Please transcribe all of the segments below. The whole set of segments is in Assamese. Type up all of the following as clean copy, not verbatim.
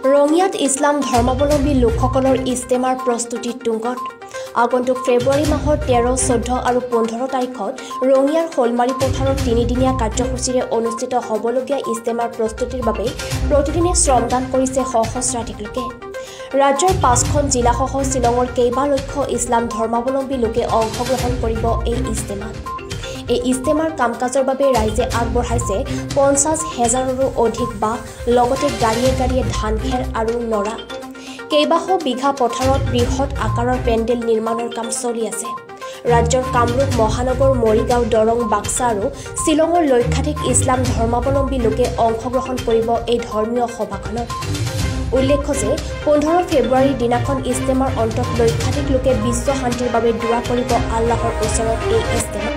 ৰঙিয়াত ইছলাম ধৰ্মাৱলম্বী লোকসকলৰ ইস্তেমাৰ প্ৰস্তুতি তুংগত আগন্তুক ফেব্ৰুৱাৰী মাহৰ 13, 14 আৰু 15 তাৰিখত ৰঙিয়াৰ শোলমাৰী পথাৰত তিনিদিনীয়া কাৰ্যসূচীৰে অনুষ্ঠিত হ'বলগীয়া ইস্তেমাৰ প্ৰস্তুতিৰ বাবে প্ৰতিদিনে শ্ৰমদান কৰিছে সহস্ৰাধিক লোকে। ৰাজ্যৰ 5খন জিলাসহ শ্বিলঙৰ কেইবা লক্ষ ইছলাম ধৰ্মাৱলম্বী লোকে অংশগ্ৰহণ কৰিব এই ইস্তেমাত। এই ইস্তেমাৰ কাম-কাজৰ বাবে ৰাইজে আগবঢ়াইছে 50,000ৰো অধিক বাঁহ, লগতে গাড়ীয়ে গাড়ীয়ে ধান খেৰ আৰু নৰা। কেইবাশ বিঘা পথাৰত বৃহৎ আকাৰৰ পেণ্ডেল নিৰ্মাণৰ কাম চলি আছে। ৰাজ্যৰ কামৰূপ মহানগৰ, মৰিগাঁও, দৰং, বাক্সা আৰু শ্বিলঙৰ লক্ষাধিক ইছলাম ধৰ্মাৱলম্বী লোকে অংশগ্ৰহণ কৰিব এই ধৰ্মীয় সভাখনত। উল্লেখ্য যে 15 ফেব্ৰুৱাৰীৰ দিনাখন ইস্তেমাৰ অন্তত লক্ষাধিক লোকে বিশ্ব শান্তিৰ বাবে দোৱা কৰিব আল্লাহৰ ওচৰত। এই ইস্তেমা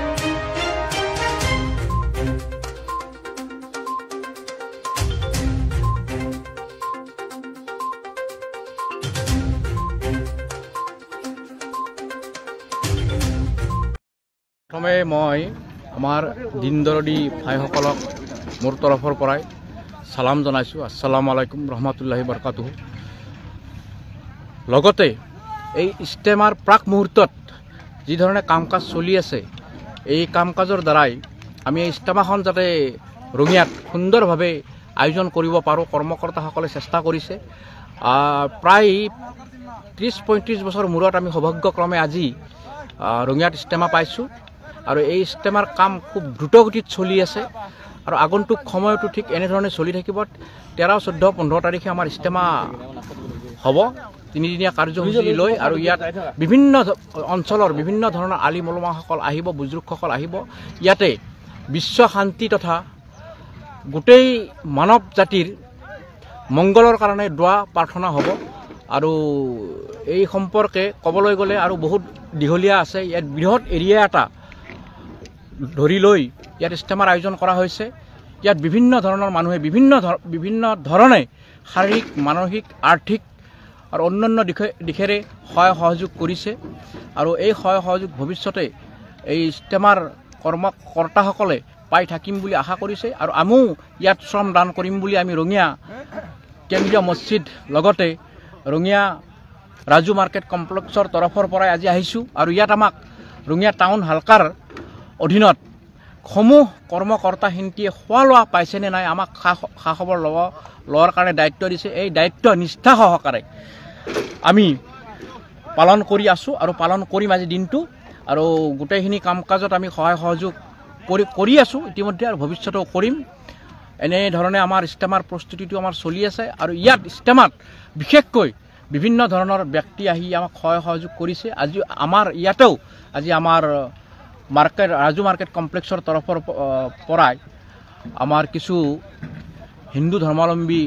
প্ৰথমে মই আমাৰ দিনদৰদী ভাইসকলক মোৰ তৰফৰ পৰাই সালাম জনাইছোঁ। আসসালামু আলাইকুম ৰহমতুল্লাহি বৰকাতুহু। লগতে এই ইস্তেমাৰ প্ৰাক মুহূৰ্তত যি ধৰণে কাম কাজ চলি আছে, এই কাম কাজৰ দ্বাৰাই আমি এই ইস্তেমাখন যাতে ৰঙিয়াত সুন্দৰভাৱে আয়োজন কৰিব পাৰোঁ, কৰ্মকৰ্তাসকলে চেষ্টা কৰিছে। প্ৰায় 30-35 বছৰ মূৰত আমি সৌভাগ্যক্ৰমে আজি ৰঙিয়াত ইস্তেমা পাইছোঁ আৰু এই ইস্তেমাৰ কাম খুব দ্ৰুতগতিত চলি আছে আৰু আগন্তুক সময়তো ঠিক এনেধৰণে চলি থাকিব। 13, 14, 15 তাৰিখে আমাৰ ইস্তেমা হ'ব, তিনিদিনীয়া কাৰ্যসূচী লৈ, আৰু ইয়াত বিভিন্ন অঞ্চলৰ বিভিন্ন ধৰণৰ আলিম ওলামাসকল আহিব, বুজুৰ্গসকল আহিব। ইয়াতে বিশ্ব শান্তি তথা গোটেই মানৱ জাতিৰ মংগলৰ কাৰণে দোৱা প্ৰাৰ্থনা হ'ব। আৰু এই সম্পৰ্কে ক'বলৈ গ'লে আৰু বহুত দীঘলীয়া আছে। ইয়াত বৃহৎ এৰিয়া এটা ধৰি লৈ ইয়াত ইস্তেমাৰ আয়োজন কৰা হৈছে। ইয়াত বিভিন্ন ধৰণৰ মানুহে বিভিন্ন ধৰণে শাৰীৰিক, মানসিক, আৰ্থিক আৰু অন্যান্য দিশেৰে সহায় সহযোগ কৰিছে আৰু এই সহায় সহযোগ ভৱিষ্যতে এই ইস্তেমাৰ কৰ্মকৰ্তাসকলে পাই থাকিম বুলি আশা কৰিছে। আৰু আমিও ইয়াত শ্ৰম দান কৰিম বুলি আমি ৰঙিয়া কেন্দ্ৰীয় মছজিদ লগতে ৰঙিয়া ৰাজু মাৰ্কেট কমপ্লেক্সৰ তৰফৰ পৰাই আজি আহিছোঁ। আৰু ইয়াত আমাক ৰঙিয়া টাউন হালকাৰ অধীনত সমূহ কৰ্মকৰ্তাখিনিয়ে খোৱা লোৱা পাইছেনে নাই আমাক খা খবৰ লোৱাৰ কাৰণে দায়িত্ব দিছে। এই দায়িত্ব নিষ্ঠা সহকাৰে আমি পালন কৰি আছোঁ আৰু পালন কৰিম আজি দিনটো। আৰু গোটেইখিনি কাম কাজত আমি সহায় সহযোগ কৰি আছোঁ ইতিমধ্যে, আৰু ভৱিষ্যতেও কৰিম। এনেধৰণে আমাৰ ইস্তেমাৰ প্ৰস্তুতিটো আমাৰ চলি আছে। আৰু ইয়াত ইস্তেমাত বিশেষকৈ বিভিন্ন ধৰণৰ ব্যক্তি আহি আমাক সহায় সহযোগ কৰিছে। আজি আমাৰ ইয়াতেও আজি আমাৰ ৰাজু মাৰ্কেট কমপ্লেক্সৰ তৰফৰ পৰাই আমাৰ কিছু হিন্দু ধৰ্মাৱলম্বী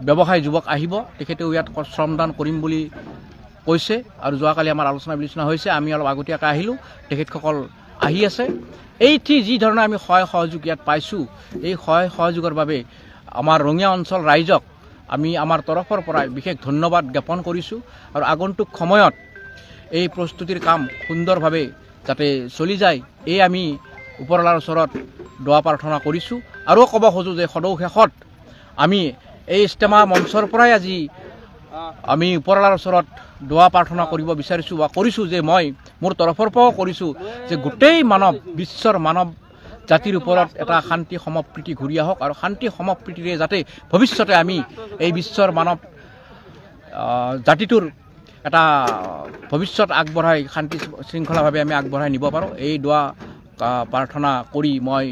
ব্যৱসায়ী যুৱক আহিব। তেখেতেও ইয়াত শ্ৰমদান কৰিম বুলি কৈছে আৰু যোৱাকালি আমাৰ আলোচনা বিলোচনা হৈছে। আমি অলপ আগতীয়াকৈ আহিলোঁ, তেখেতসকল আহি আছে। এইটি যি ধৰণে আমি সহায় সহযোগ ইয়াত পাইছোঁ, এই সহায় সহযোগৰ বাবে আমাৰ ৰঙিয়া অঞ্চল ৰাইজক আমি আমাৰ তৰফৰ পৰাই বিশেষ ধন্যবাদ জ্ঞাপন কৰিছোঁ। আৰু আগন্তুক সময়ত এই প্ৰস্তুতিৰ কাম সুন্দৰভাৱে যাতে চলি যায়, এই আমি ওপৰৱালাৰ ওচৰত দোৱা প্ৰাৰ্থনা কৰিছোঁ। আৰু ক'ব খোজোঁ যে সদৌ শেষত আমি এই ইস্তেমা মঞ্চৰ পৰাই আজি আমি ওপৰৱালাৰ ওচৰত দোৱা প্ৰাৰ্থনা কৰিব বিচাৰিছোঁ বা কৰিছোঁ, যে মই মোৰ তৰফৰ পৰাও কৰিছোঁ যে গোটেই বিশ্বৰ মানৱ জাতিৰ ওপৰত এটা শান্তি সমপ্ৰীতি ঘূৰি আহক আৰু শান্তি সমপ্ৰীতিৰে যাতে ভৱিষ্যতে আমি এই বিশ্বৰ মানৱ জাতিটোৰ এটা ভৱিষ্যত আগবঢ়াই শান্তি শৃংখলাভাৱে আমি আগবঢ়াই নিব পাৰোঁ, এই দোৱা প্ৰাৰ্থনা কৰি মই